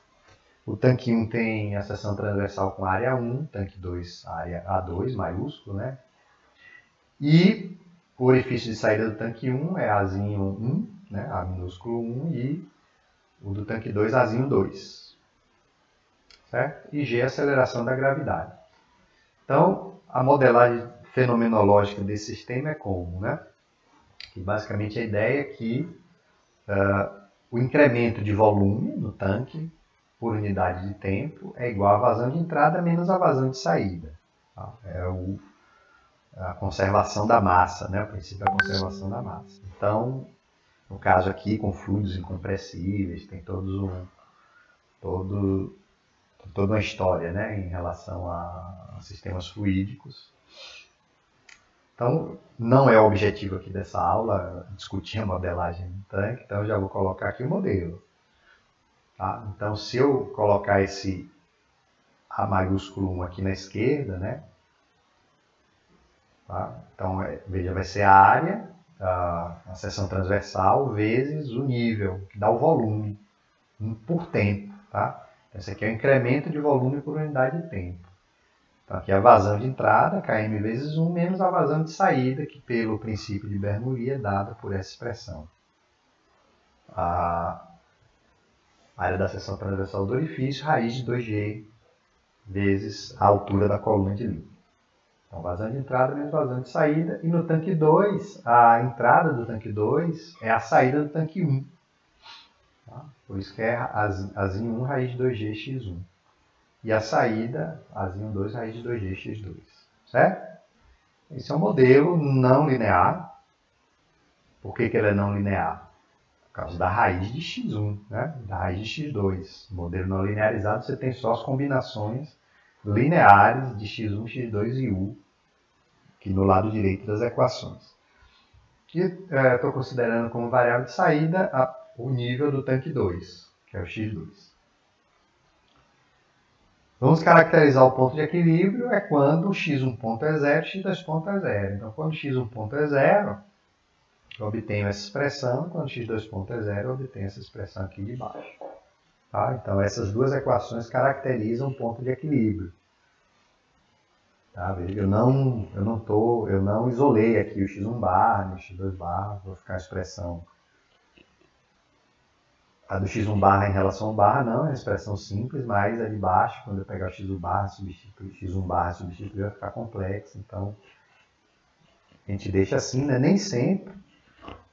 O tanque 1 tem a seção transversal com área 1, tanque 2, área A2, maiúsculo, né? E o orifício de saída do tanque 1 é Azinho 1, né? A minúsculo 1, e o do tanque 2, Azinho 2. Certo? E G é a aceleração da gravidade. Então, a modelagem fenomenológica desse sistema é como, né? Que basicamente a ideia é que o incremento de volume no tanque por unidade de tempo é igual à vazão de entrada menos a vazão de saída. Tá? É a conservação da massa, né? O princípio da conservação da massa. Então, no caso aqui, com fluidos incompressíveis, tem toda uma história, né? Em relação a sistemas fluídicos. Então, não é o objetivo aqui dessa aula discutir a modelagem do tanque, então eu já vou colocar aqui o modelo. Tá? Então, se eu colocar esse A maiúsculo 1 aqui na esquerda, né? Tá? Então, veja, vai ser a área, a seção transversal, vezes o nível, que dá o volume por tempo. Tá? Esse aqui é o incremento de volume por unidade de tempo. Então, aqui é a vazão de entrada, Km vezes 1, menos a vazão de saída, que pelo princípio de Bernoulli é dada por essa expressão. A área da seção transversal do orifício, raiz de 2G vezes a altura da coluna de líquido. Então, vazão de entrada menos vazão de saída. E no tanque 2, a entrada do tanque 2 é a saída do tanque 1. Tá? Por isso que é Azinho 1 raiz de 2G x1. E a saída, Azinho 2 raiz de 2G x2. Certo? Esse é um modelo não linear. Por que ele é não linear? Por causa da raiz de x1, né? Da raiz de x2. No modelo não linearizado, você tem só as combinações lineares de x1, x2 e u, aqui no lado direito das equações. E estou considerando como variável de saída o nível do tanque 2, que é o x2. Vamos caracterizar o ponto de equilíbrio, é quando o x1 ponto é 0 e x2 ponto é 0. Então, quando x1 ponto é 0, eu obtenho essa expressão, quando x2 ponto é 0, eu obtenho essa expressão aqui de baixo. Tá? Então, essas duas equações caracterizam o ponto de equilíbrio. Tá? Eu não isolei aqui o x1 barra, o x2 barra, vou ficar a expressão. A do x1 barra em relação ao barra não, é uma expressão simples, mas a de baixo, quando eu pegar o x1 barra, x1 barra substituir, vai ficar complexo. Então, a gente deixa assim, né? Nem sempre,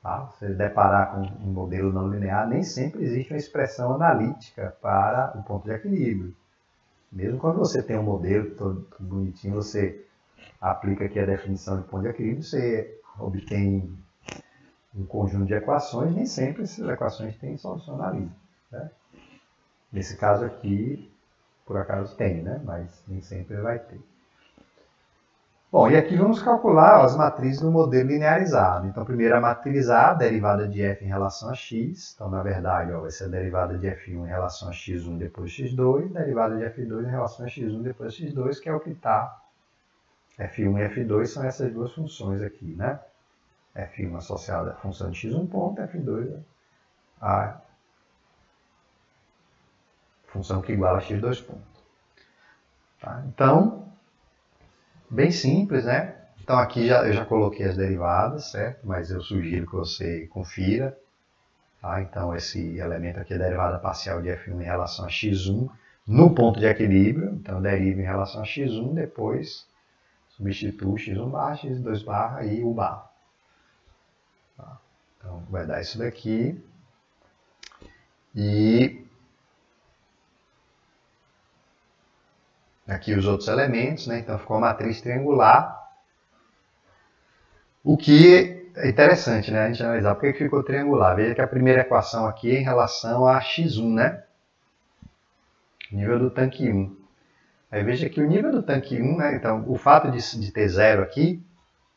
tá? Se você deparar com um modelo não linear, nem sempre existe uma expressão analítica para o ponto de equilíbrio. Mesmo quando você tem um modelo todo bonitinho, você aplica aqui a definição de ponto de equilíbrio, você obtém um conjunto de equações, nem sempre essas equações têm solução analítica. Né? Nesse caso aqui, por acaso tem, né? Mas nem sempre vai ter. Bom, e aqui vamos calcular as matrizes do modelo linearizado. Então, primeiro a matrizar a derivada de f em relação a x. Então, na verdade, vai ser a derivada de f1 em relação a x1 depois x2, derivada de f2 em relação a x1 depois x2, que é o que está. f1 e f2 são essas duas funções aqui, né? f1 associada à função de x1 ponto, f2 a função que iguala a x2 ponto. Tá? Então, bem simples, né? Então aqui eu já coloquei as derivadas, certo? Mas eu sugiro que você confira. Tá? Então esse elemento aqui é a derivada parcial de f1 em relação a x1 no ponto de equilíbrio. Então eu derivo em relação a x1, depois substituo x1 barra, x2 barra e u barra. Tá? Então vai dar isso daqui. E aqui os outros elementos, né? Então ficou a matriz triangular. O que é interessante, né? A gente analisar por que ficou triangular. Veja que a primeira equação aqui é em relação a x1, né? Nível do tanque 1. Aí veja que o nível do tanque 1, né? Então o fato de ter zero aqui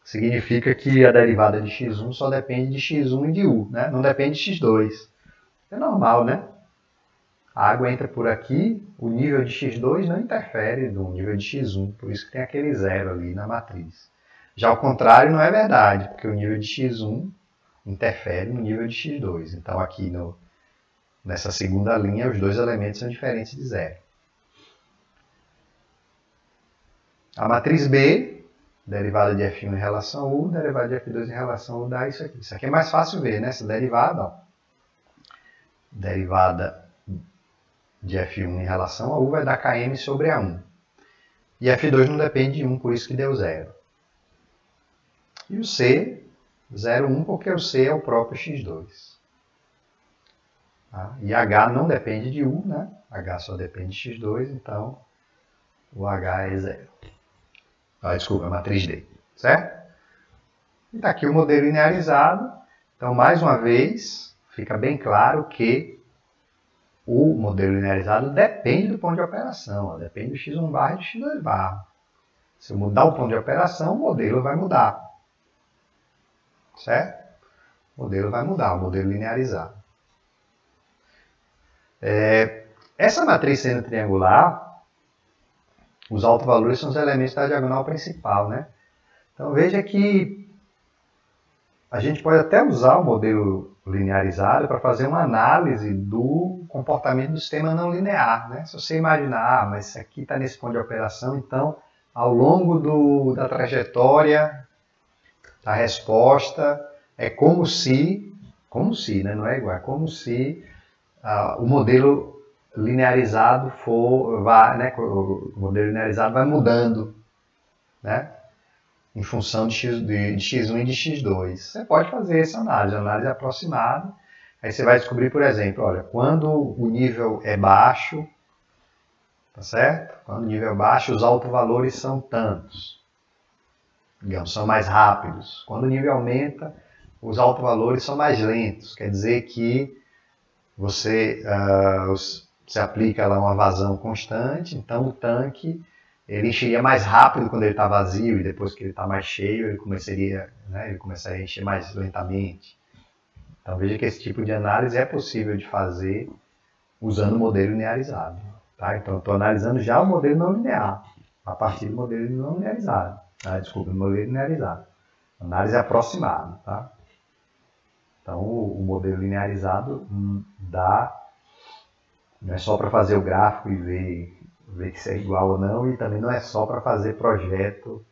significa que a derivada de x1 só depende de x1 e de u, né? Não depende de x2. É normal, né? A água entra por aqui, o nível de x2 não interfere no nível de x1, por isso que tem aquele zero ali na matriz. Já ao contrário não é verdade, porque o nível de x1 interfere no nível de x2. Então aqui nessa segunda linha os dois elementos são diferentes de zero. A matriz B, derivada de f1 em relação a u, derivada de f2 em relação a u dá isso aqui. Isso aqui é mais fácil ver, né? Essa derivada, ó. Derivada de f1 em relação a u vai dar km sobre a1. E f2 não depende de 1, por isso que deu 0. E o C, 0, 1, porque o C é o próprio x2. Tá? E H não depende de U, né? H só depende de x2, então o H é 0. Desculpa, a matriz D. Certo? E está aqui o modelo linearizado. Então, mais uma vez, fica bem claro que o modelo linearizado depende do ponto de operação. Ó, depende do x1 barra e do x2 barra. Se eu mudar o ponto de operação, o modelo vai mudar. Certo? O modelo vai mudar, o modelo linearizado. Essa matriz sendo triangular, os autovalores são os elementos da diagonal principal, né? Então veja que a gente pode até usar o modelo linearizado para fazer uma análise do comportamento do sistema não linear, né? Se você imaginar, mas isso aqui está nesse ponto de operação, então ao longo da trajetória, a resposta é como se, né? Não é igual, é como se o modelo linearizado né? O modelo linearizado vai mudando, né? Em função de x1 e de x2. Você pode fazer essa análise aproximada. Aí você vai descobrir, por exemplo, olha, quando o nível é baixo, tá certo? Quando o nível é baixo, os autovalores são tantos. Digamos, são mais rápidos. Quando o nível aumenta, os autovalores são mais lentos. Quer dizer que você aplica lá uma vazão constante, então o tanque ele encheria mais rápido quando ele está vazio e depois que ele está mais cheio ele começaria a encher mais lentamente. Então veja que esse tipo de análise é possível de fazer usando o modelo linearizado. Tá? Então estou analisando já o modelo não linear, a partir do modelo não linearizado. Desculpa, o modelo linearizado. Análise aproximada. Tá? Então o modelo linearizado não é só para fazer o gráfico e ver se é igual ou não, e também não é só para fazer projeto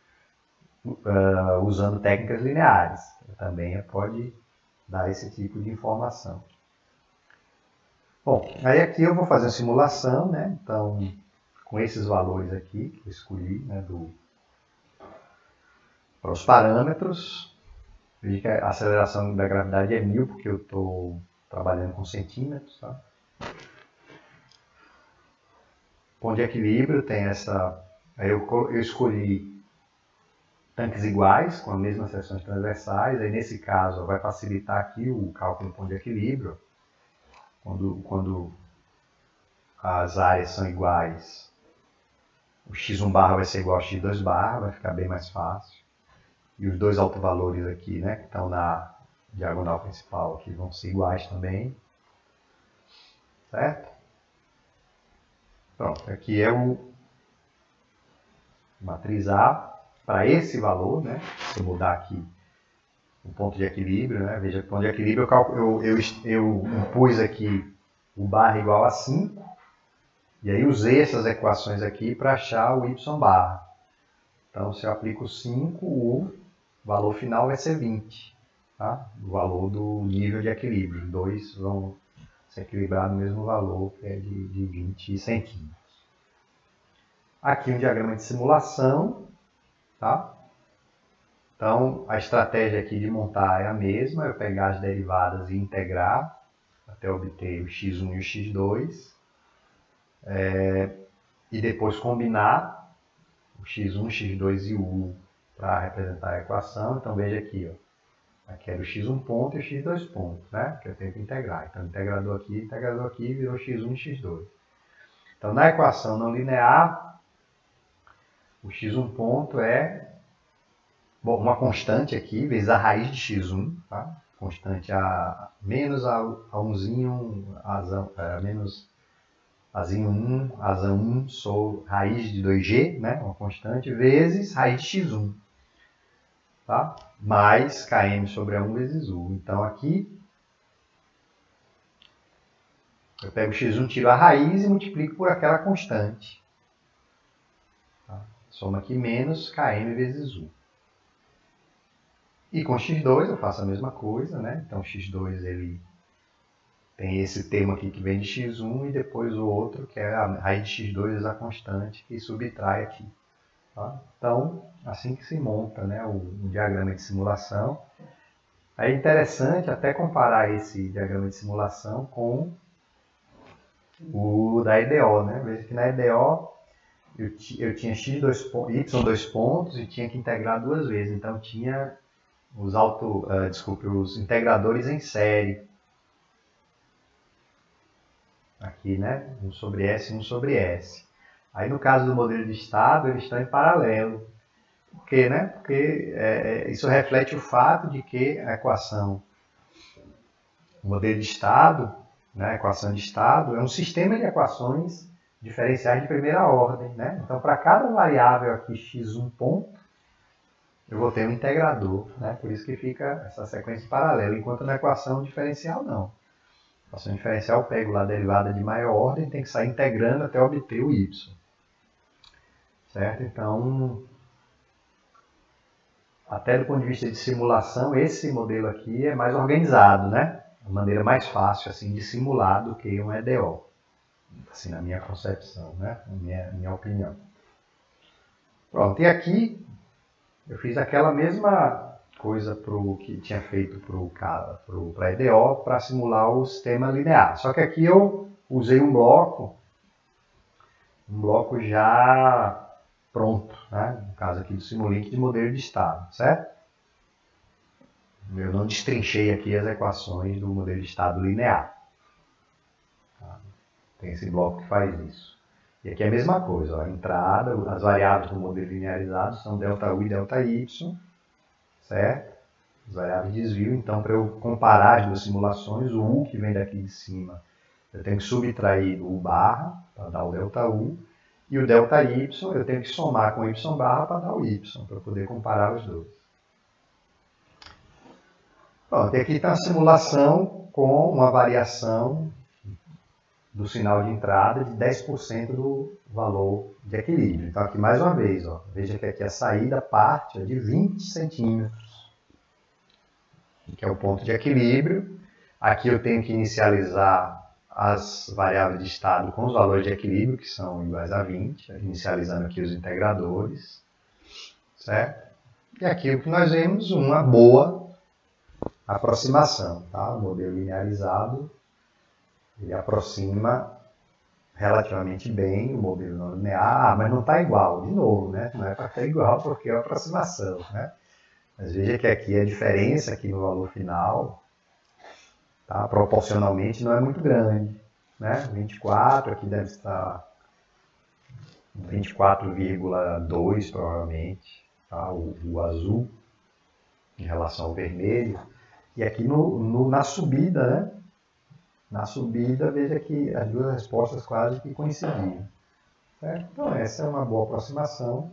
usando técnicas lineares. Também pode dar esse tipo de informação. Bom, aí aqui eu vou fazer uma simulação, né? Então, com esses valores aqui que eu escolhi, né, para os parâmetros, veja que a aceleração da gravidade é 1000, porque eu estou trabalhando com centímetros, tá? Ponto de equilíbrio tem essa... Aí eu escolhi tanques iguais, com as mesmas seções transversais. Aí nesse caso vai facilitar aqui o cálculo do ponto de equilíbrio. Quando as áreas são iguais, o x1 barra vai ser igual ao x2 barra, vai ficar bem mais fácil. E os dois autovalores aqui, né, que estão na diagonal principal aqui, vão ser iguais também. Certo? Pronto, aqui é o matriz A para esse valor, né? Se eu mudar aqui o ponto de equilíbrio, né? Veja que o ponto de equilíbrio eu impus aqui o barra igual a 5, e aí usei essas equações aqui para achar o y barra. Então, se eu aplico 5, o valor final vai ser 20. Tá? O valor do nível de equilíbrio. Os dois vão se equilibrar no mesmo valor, que é de 20 centímetros. Aqui um diagrama de simulação. Tá? Então, a estratégia aqui de montar é a mesma. Eu pegar as derivadas e integrar até obter o x1 e o x2. E depois combinar o x1, x2 e o u para representar a equação. Então, veja aqui, ó. Aqui era o x1 ponto e o x2 ponto, né? Que eu tenho que integrar. Então, integrador aqui, virou x1 e x2. Então, na equação não linear, o x1 ponto é uma constante aqui, vezes a raiz de x1, tá? Constante a menos a1zinho, menos azinho 1, azão 1, sou raiz de 2g, né? Uma constante, vezes raiz de x1. Tá? Mais km sobre A1 vezes U. Então, aqui, eu pego x1, tiro a raiz e multiplico por aquela constante. Tá? Soma aqui menos km vezes U. E com x2 eu faço a mesma coisa, né? Então, x2 ele tem esse termo aqui que vem de x1 e depois o outro, que é a raiz de x2 vezes a constante, que subtrai aqui. Tá? Então, assim que se monta, né, o diagrama de simulação. É interessante até comparar esse diagrama de simulação com o da EDO. Né? Veja que na EDO eu tinha y2 pontos e tinha que integrar duas vezes. Então, tinha os integradores em série. Aqui, né? 1 sobre S e 1 sobre S. Aí, no caso do modelo de estado, eles estão em paralelo. Por quê, né? Porque isso reflete o fato de que a equação, o modelo de estado, né, a equação de estado, é um sistema de equações diferenciais de primeira ordem. Né? Então, para cada variável aqui, x1 ponto, eu vou ter um integrador. Né? Por isso que fica essa sequência paralela, enquanto na equação diferencial não. A equação diferencial eu pego lá a derivada de maior ordem, tem que sair integrando até obter o y. Certo? Então, até do ponto de vista de simulação, esse modelo aqui é mais organizado, né? A maneira mais fácil assim, de simular do que um EDO. Assim, na minha concepção, né? Na minha opinião. Pronto, e aqui eu fiz aquela mesma coisa que tinha feito para EDO, para simular o sistema linear. Só que aqui eu usei um bloco já pronto, né? No caso aqui do Simulink de modelo de estado, certo? Eu não destrinchei aqui as equações do modelo de estado linear. Tá? Tem esse bloco que faz isso. E aqui é a mesma coisa, ó, a entrada, as variáveis do modelo linearizado são ΔU e ΔY, certo? As variáveis de desvio, então para eu comparar as duas simulações, o U que vem daqui de cima, eu tenho que subtrair o U barra para dar o ΔU, e o ΔY eu tenho que somar com o Y barra para dar o Y, para poder comparar os dois. Pronto, e aqui está a simulação com uma variação do sinal de entrada de 10% do valor de equilíbrio. Então aqui mais uma vez, ó, veja que aqui a saída parte de 20 centímetros, que é o ponto de equilíbrio. Aqui eu tenho que inicializar as variáveis de estado com os valores de equilíbrio, que são iguais a 20, inicializando aqui os integradores, certo? E aqui o que nós vemos, uma boa aproximação, tá? O modelo linearizado, ele aproxima relativamente bem o modelo não linear, mas não está igual, de novo, né? Não é para estar igual porque é uma aproximação, né? Mas veja que aqui a diferença aqui no valor final, tá? Proporcionalmente não é muito grande, né? 24, aqui deve estar 24,2 provavelmente, tá? O azul em relação ao vermelho. E aqui na subida, né? Na subida, veja que as duas respostas quase que coincidiam. Certo? Então, essa é uma boa aproximação.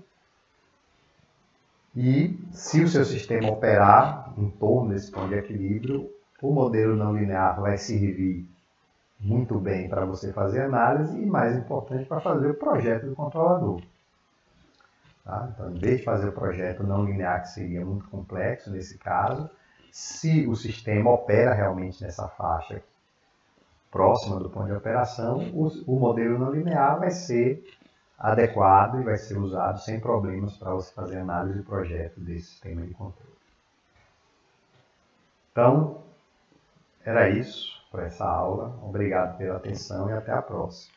E se o seu sistema operar em torno desse ponto de equilíbrio, o modelo não linear vai servir muito bem para você fazer análise e, mais importante, para fazer o projeto do controlador. Tá? Então, em vez de fazer o projeto não linear, que seria muito complexo nesse caso, se o sistema opera realmente nessa faixa próxima do ponto de operação, o modelo não linear vai ser adequado e vai ser usado sem problemas para você fazer análise de projeto desse sistema de controle. Então, era isso para essa aula. Obrigado pela atenção e até a próxima.